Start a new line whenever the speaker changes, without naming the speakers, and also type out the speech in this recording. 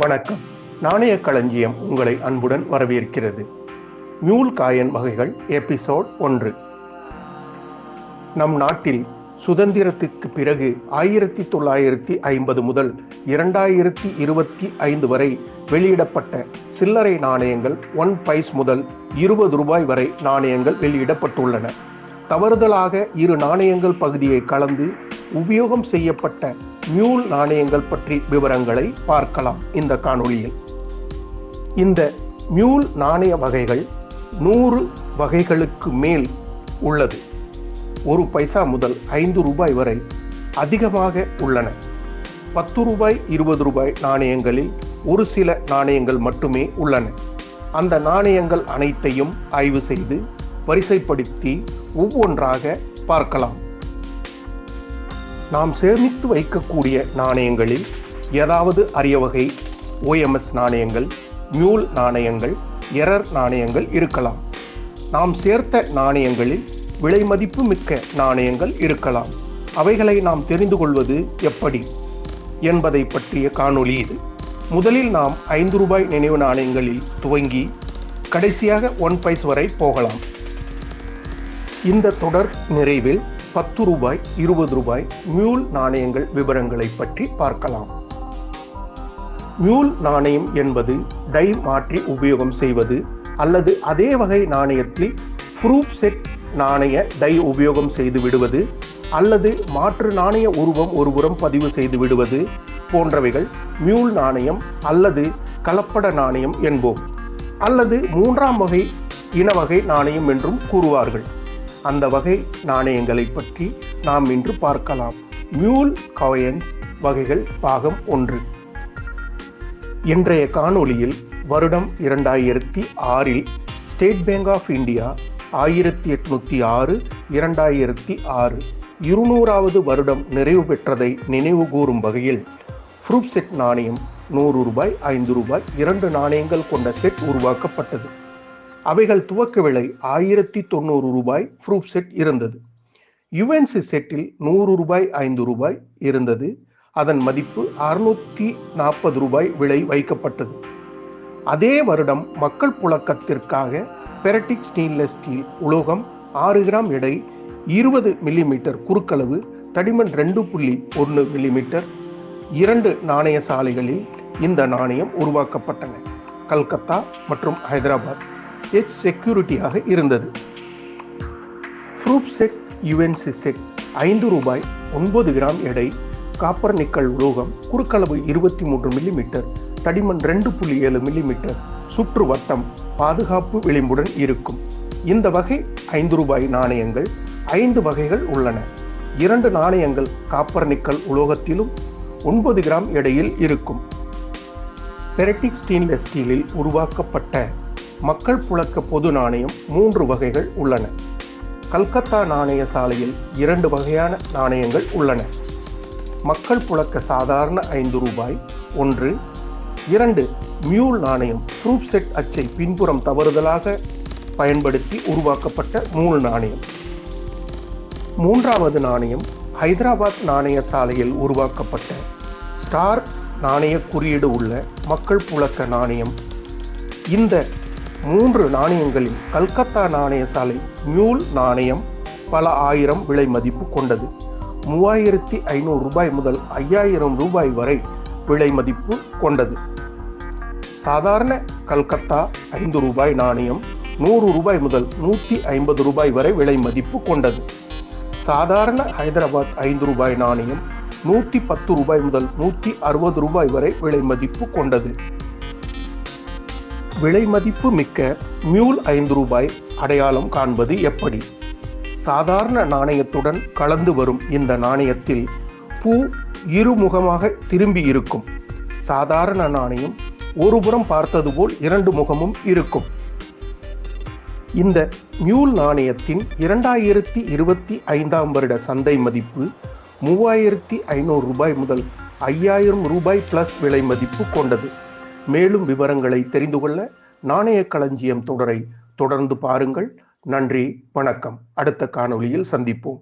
வணக்கம். நாணய களஞ்சியம் உங்களை அன்புடன் வரவேற்கிறது. மியூல் காயின் வகைகள் எபிசோட் 1. நம் நாட்டில் சுதந்திரத்துக்கு பிறகு 1950 முதல் 2025 வரை வெளியிடப்பட்ட சில்லறை நாணயங்கள் 1 பைஸ் முதல் 20 ரூபாய் வரை நாணயங்கள் வெளியிடப்பட்டுள்ளன. தவறுதலாக இரு நாணயங்கள் பகுதியை கலந்து உபயோகம் செய்யப்பட்ட மியூல் நாணயங்கள் பற்றி விவரங்களை பார்க்கலாம் இந்த காணொளியில். இந்த மியூல் நாணய வகைகள் 100 வகைகளுக்கு மேல் உள்ளது. 1 பைசா முதல் 5 ரூபாய் வரை அதிகமாக உள்ளன. 10 ரூபாய் 20 ரூபாய் நாணயங்களில் ஒரு சில நாணயங்கள் மட்டுமே உள்ளன. அந்த நாணயங்கள் அனைத்தையும் ஆய்வு செய்து வரிசைப்படுத்தி ஒவ்வொன்றாக பார்க்கலாம். நாம் சேமித்து வைக்கக்கூடிய நாணயங்களில் ஏதாவது அரிய வகை OMS நாணயங்கள், மியூல் நாணயங்கள், எரர் நாணயங்கள் இருக்கலாம். நாம் சேர்த்த நாணயங்களில் விலை மதிப்பு மிக்க நாணயங்கள் இருக்கலாம். அவைகளை நாம் தெரிந்து கொள்வது எப்படி என்பதை பற்றிய காணொளி இது. முதலில் நாம் 5 ரூபாய் நினைவு நாணயங்களில் துவங்கி கடைசியாக 1 பைஸ் வரை போகலாம். இந்த தொடர் நிறைவில் 10 ரூபாய் 20 ரூபாய் மியூல் நாணயங்கள் விவரங்களை பற்றி பார்க்கலாம். மியூல் நாணயம் என்பது டை மாற்றி உபயோகம் செய்வது அல்லது அதே வகை நாணயத்தில் ப்ரூஃப் செட் நாணய டை உபயோகம் செய்து விடுவது அல்லது மாற்று நாணய உருவம் ஒருபுறம் பதிவு செய்து விடுவது போன்றவைகள் மியூல் நாணயம் அல்லது கலப்பட நாணயம் என்போம். அல்லது 3ஆம் வகை இனவகை நாணயம் என்றும் கூறுவார்கள். அந்த வகை நாணயங்களை பற்றி நாம் இன்று பார்க்கலாம். மியூல் காயின்ஸ் வகைகள் பாகம் 1. இன்றைய காணொளியில் வருடம் 2006இல் ஸ்டேட் பேங்க் ஆஃப் இந்தியா 1806 2006 200வது வருடம் நிறைவு பெற்றதை நினைவு கூறும் வகையில் ப்ரூஃப் செட் நாணயம் 100 ரூபாய் 5 ரூபாய் 2 நாணயங்கள் கொண்ட செட் உருவாக்கப்பட்டது. அவைகள் துவக்க விலை 1090 ரூபாய் ப்ரூஃப் செட் இருந்தது. யுஎன்சி செட்டில் 100 ரூபாய் 5 ரூபாய் இருந்தது. அதன் மதிப்பு 640 ரூபாய் விலை வைக்கப்பட்டது. அதே வருடம் மக்கள் புழக்கத்திற்காக பெரட்டிக் ஸ்டெயின்லெஸ் ஸ்டீல் உலோகம் 6 கிராம் எடை 20 மில்லிமீட்டர் குறுக்களவு தடிமன் 2.1 மில்லிமீட்டர் 2 நாணய சாலைகளில் இந்த நாணயம் உருவாக்கப்பட்டன. கல்கத்தா மற்றும் ஹைதராபாத் செக்யூரிட்டியாக இருந்தது. ப்ரூஃப் செட் யுஎன்சி செட் 5 ரூபாய் 9 கிராம் எடை காப்பர் நிக்கல் உலோகம் குறுக்களவு 23 மில்லிமீட்டர் தடிமன் 2.7 மில்லிமீட்டர் சுற்று வட்டம் பாதுகாப்பு விளிம்புடன் இருக்கும். இந்த வகை 5 ரூபாய் நாணயங்கள் 5 வகைகள் உள்ளன. 2 நாணயங்கள் காப்பர் நிக்கல் உலோகத்திலும் 9 கிராம் எடையில் இருக்கும். பெரட்டிக் ஸ்டெயின்லெஸ் ஸ்டீலில் உருவாக்கப்பட்ட மக்கள் புழக்க பொது நாணயம் 3 வகைகள் உள்ளன. கல்கத்தா நாணய சாலையில் 2 வகையான நாணயங்கள் உள்ளன. மக்கள் புழக்க சாதாரண 5 ரூபாய் 1. 2 மியூல் நாணயம் ப்ரூஃப் செட் அச்சை பின்புறம் தவறுதலாக பயன்படுத்தி உருவாக்கப்பட்ட மூல் நாணயம். 3வது நாணயம் ஹைதராபாத் நாணய சாலையில் உருவாக்கப்பட்ட ஸ்டார் நாணய குறியீடு உள்ள மக்கள் புழக்க நாணயம். இந்த 3 நாணயங்களில் கல்கத்தா நாணய சாலை மியூல் நாணயம் பல ஆயிரம் விலை மதிப்பு கொண்டது. 3500 ரூபாய் முதல் 5000 ரூபாய் வரை விலை மதிப்பு கொண்டது. சாதாரண கல்கத்தா 5 ரூபாய் நாணயம் 100 ரூபாய் முதல் 150 ரூபாய் வரை விலை மதிப்பு கொண்டது. சாதாரண ஹைதராபாத் 5 ரூபாய் நாணயம் 110 ரூபாய் முதல் 160 ரூபாய் வரை விலை மதிப்பு கொண்டது. விலை மதிப்பு மிக்க மியூல் 5 ரூபாய் அடையாளம் காண்பது எப்படி? சாதாரண நாணயத்துடன் கலந்து வரும் இந்த நாணயத்தில் பூ இருமுகமாக திரும்பி இருக்கும். சாதாரண நாணயம் ஒருபுறம் பார்த்தது போல் 2 முகமும் இருக்கும். இந்த மியூல் நாணயத்தின் 2025ஆம் வருட சந்தை மதிப்பு 3500 ரூபாய் முதல் 5000 ரூபாய் பிளஸ் விலை மதிப்பு கொண்டது. மேலும் விவரங்களை தெரிந்து கொள்ள நாணய களஞ்சியம் தொடரை தொடர்ந்து பாருங்கள். நன்றி, வணக்கம். அடுத்த காணொளியில் சந்திப்போம்.